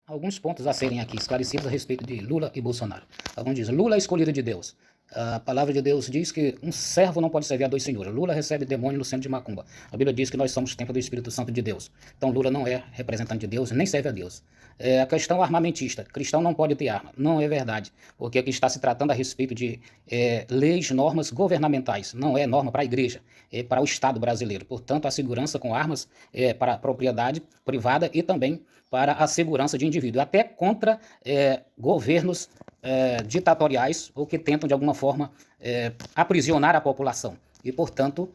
Alguns pontos a serem aqui esclarecidos a respeito de Lula e Bolsonaro. Alguns dizem, Lula é escolhido de Deus. A palavra de Deus diz que um servo não pode servir a dois senhores. Lula recebe demônio no centro de macumba. A Bíblia diz que nós somos templo do Espírito Santo de Deus. Então Lula não é representante de Deus, nem serve a Deus. A questão armamentista, cristão não pode ter arma. Não é verdade, porque aqui está se tratando a respeito de leis, normas governamentais. Não é norma para a igreja, é para o Estado brasileiro. Portanto, a segurança com armas é para a propriedade privada e também para a segurança de indivíduo, até contra governos ditatoriais ou que tentam de alguma forma aprisionar a população. E, portanto,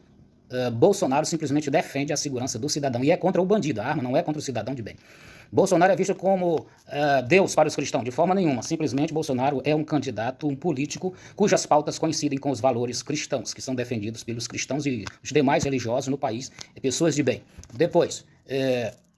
Bolsonaro simplesmente defende a segurança do cidadão e é contra o bandido. A arma não é contra o cidadão de bem. Bolsonaro é visto como Deus para os cristãos, de forma nenhuma. Simplesmente Bolsonaro é um candidato, um político, cujas pautas coincidem com os valores cristãos, que são defendidos pelos cristãos e os demais religiosos no país, pessoas de bem. Depois,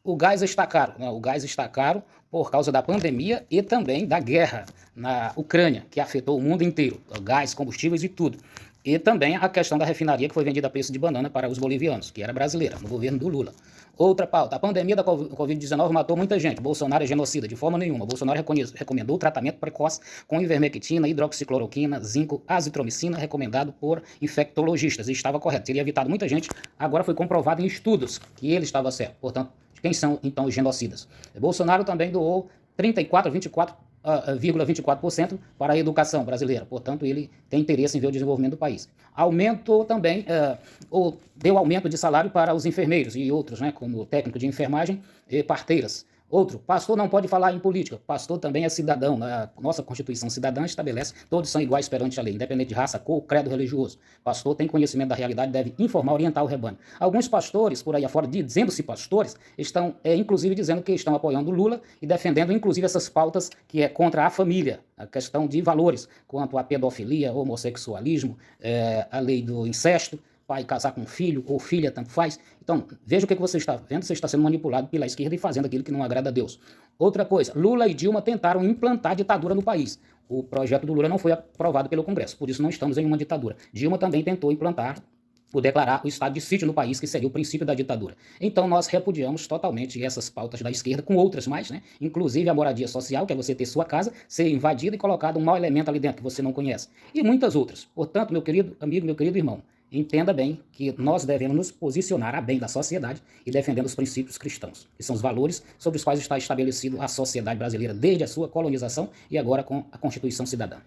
o gás está caro. O gás está caro por causa da pandemia e também da guerra na Ucrânia, que afetou o mundo inteiro. Gás, combustíveis e tudo. E também a questão da refinaria que foi vendida a preço de banana para os bolivianos, que era brasileira, no governo do Lula. Outra pauta, a pandemia da Covid-19 matou muita gente. Bolsonaro é genocida, de forma nenhuma. Bolsonaro recomendou o tratamento precoce com ivermectina, hidroxicloroquina, zinco, azitromicina, recomendado por infectologistas. E estava correto, teria evitado muita gente. Agora foi comprovado em estudos que ele estava certo. Portanto, quem são então os genocidas? Bolsonaro também doou 24% para a educação brasileira. Portanto, ele tem interesse em ver o desenvolvimento do país. Aumentou também, deu aumento de salário para os enfermeiros e outros, como técnico de enfermagem e parteiras. Outro, pastor não pode falar em política. Pastor também é cidadão. A nossa Constituição cidadã estabelece todos são iguais perante a lei, independente de raça, cor, credo religioso. Pastor tem conhecimento da realidade, deve informar, orientar o rebanho. Alguns pastores, por aí afora, dizendo-se pastores, estão, inclusive, dizendo que estão apoiando Lula e defendendo, inclusive, essas pautas que é contra a família, a questão de valores, quanto à pedofilia, homossexualismo, a lei do incesto, pai casar com filho ou filha, tanto faz. Então, veja o que você está vendo, você está sendo manipulado pela esquerda e fazendo aquilo que não agrada a Deus. Outra coisa, Lula e Dilma tentaram implantar ditadura no país. O projeto do Lula não foi aprovado pelo Congresso, por isso não estamos em uma ditadura. Dilma também tentou implantar ou declarar o estado de sítio no país, que seria o princípio da ditadura. Então nós repudiamos totalmente essas pautas da esquerda, com outras mais, inclusive a moradia social, que é você ter sua casa, ser invadida e colocado um mau elemento ali dentro que você não conhece, e muitas outras. Portanto, meu querido amigo, meu querido irmão, entenda bem que nós devemos nos posicionar a bem da sociedade e defendendo os princípios cristãos, que são os valores sobre os quais está estabelecido a sociedade brasileira desde a sua colonização e agora com a Constituição Cidadã.